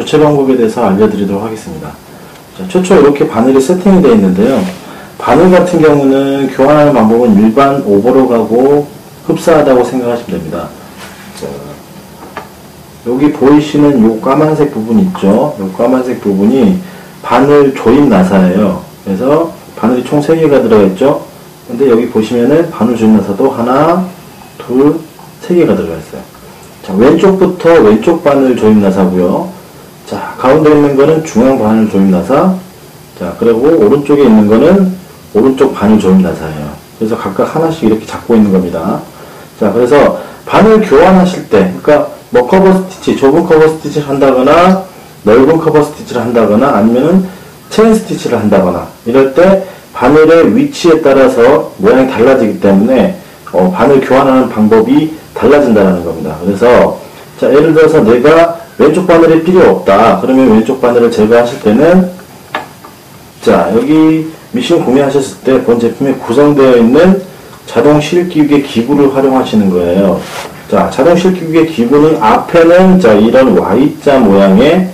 교체 방법에 대해서 알려드리도록 하겠습니다. 자, 최초 이렇게 바늘이 세팅이 되어 있는데요. 바늘 같은 경우는 교환하는 방법은 일반 오버록하고 흡사하다고 생각하시면 됩니다. 자, 여기 보이시는 요 까만색 부분 있죠? 요 까만색 부분이 바늘 조임 나사예요. 그래서 바늘이 총 3개가 들어가 있죠? 근데 여기 보시면은 바늘 조임 나사도 하나, 둘, 3개가 들어가 있어요. 자, 왼쪽부터 왼쪽 바늘 조임 나사고요. 자, 가운데 있는 거는 중앙 바늘 조임 나사. 자, 그리고 오른쪽에 있는 거는 오른쪽 바늘 조임 나사예요. 그래서 각각 하나씩 이렇게 잡고 있는 겁니다. 자, 그래서 바늘 교환하실 때, 그러니까 뭐 커버 스티치, 좁은 커버 스티치를 한다거나 넓은 커버 스티치를 한다거나 아니면은 체인 스티치를 한다거나 이럴 때 바늘의 위치에 따라서 모양이 달라지기 때문에 바늘 교환하는 방법이 달라진다는 겁니다. 그래서 자, 예를 들어서 내가 왼쪽 바늘이 필요 없다. 그러면 왼쪽 바늘을 제거하실 때는 자, 여기 미싱 구매하셨을 때 본 제품에 구성되어 있는 자동 실기계 기구를 활용하시는 거예요. 자, 자동 실기계 기구는 앞에는 자, 이런 Y자 모양의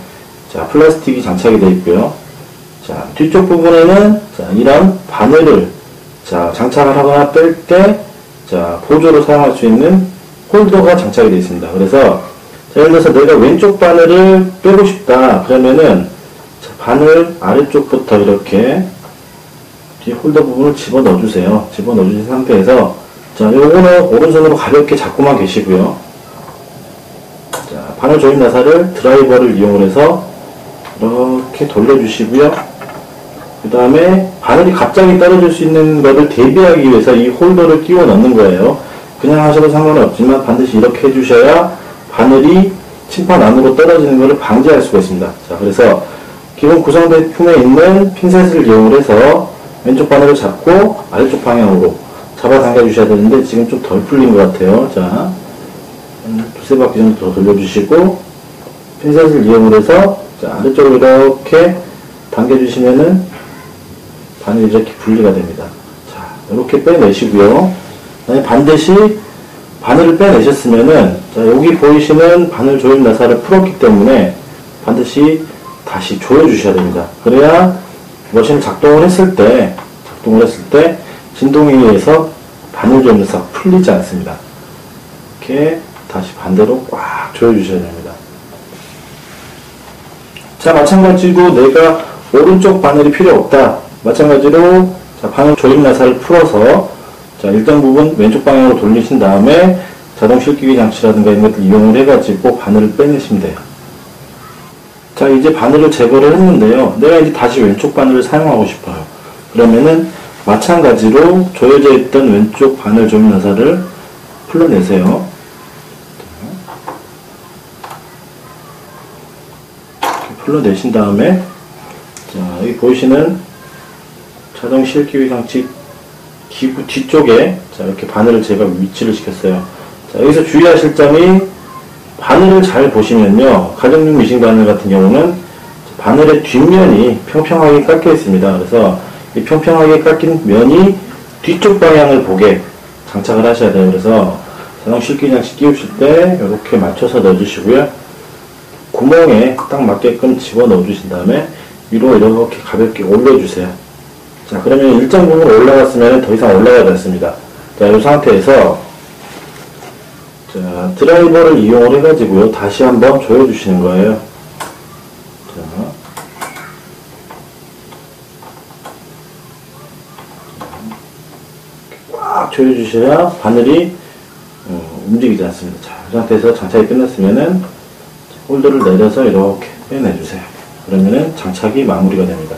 자, 플라스틱이 장착이 되어 있고요. 자, 뒤쪽 부분에는 자, 이런 바늘을 자, 장착을 하거나 뺄 때 자, 보조로 사용할 수 있는 홀더가 장착이 되어 있습니다. 그래서 자, 예를 들어서 내가 왼쪽 바늘을 빼고 싶다. 그러면은 자, 바늘 아래쪽부터 이렇게 뒤 홀더 부분을 집어 넣어주세요. 집어 넣어주신 상태에서 자, 요거는 오른손으로 가볍게 잡고만 계시고요. 자, 바늘 조임 나사를 드라이버를 이용해서 이렇게 돌려주시고요. 그 다음에 바늘이 갑자기 떨어질 수 있는 것을 대비하기 위해서 이 홀더를 끼워 넣는 거예요. 그냥 하셔도 상관은 없지만 반드시 이렇게 해주셔야 바늘이 침판 안으로 떨어지는 것을 방지할 수가 있습니다. 자, 그래서 기본 구성제품에 있는 핀셋을 이용해서 왼쪽 바늘을 잡고 아래쪽 방향으로 잡아당겨 주셔야 되는데 지금 좀 덜 풀린 것 같아요. 자, 두세 바퀴 정도 더 돌려주시고 핀셋을 이용해서 자, 아래쪽으로 이렇게 당겨주시면은 바늘이 이렇게 분리가 됩니다. 자, 이렇게 빼내시고요. 반드시 바늘을 빼내셨으면은 자, 여기 보이시는 바늘 조임 나사를 풀었기 때문에 반드시 다시 조여주셔야 됩니다. 그래야 머신을 작동을 했을 때 진동에 의해서 바늘 조임 나사가 풀리지 않습니다. 이렇게 다시 반대로 꽉 조여주셔야 됩니다. 자, 마찬가지로 내가 오른쪽 바늘이 필요 없다. 마찬가지로 자, 바늘 조임 나사를 풀어서 자, 일정 부분 왼쪽 방향으로 돌리신 다음에 자동 실기기 장치라든가 이런 것들 이용을 해가지고 바늘을 빼내시면 돼요. 자, 이제 바늘을 제거를 했는데요. 내가 이제 다시 왼쪽 바늘을 사용하고 싶어요. 그러면은 마찬가지로 조여져 있던 왼쪽 바늘 조임 나사를 풀러내세요. 이렇게 풀러내신 다음에 자, 여기 보이시는 자동 실기기 장치 기구 뒤쪽에 자, 이렇게 바늘을 제가 위치를 시켰어요. 자, 여기서 주의하실 점이 바늘을 잘 보시면요. 가정용 미싱 바늘 같은 경우는 바늘의 뒷면이 평평하게 깎여 있습니다. 그래서 이 평평하게 깎인 면이 뒤쪽 방향을 보게 장착을 하셔야 돼요. 그래서 자동 실기기 장치 끼우실 때 이렇게 맞춰서 넣어주시고요. 구멍에 딱 맞게끔 집어 넣어주신 다음에 위로 이렇게 가볍게 올려주세요. 자, 그러면 일정 부분 올라갔으면 더 이상 올라가지 않습니다. 자, 이 상태에서 자, 드라이버를 이용을 해가지고요. 다시 한번 조여주시는 거예요. 자, 꽉 조여주셔야 바늘이 움직이지 않습니다. 자, 이 상태에서 장착이 끝났으면은 홀더를 내려서 이렇게 빼내주세요. 그러면은 장착이 마무리가 됩니다.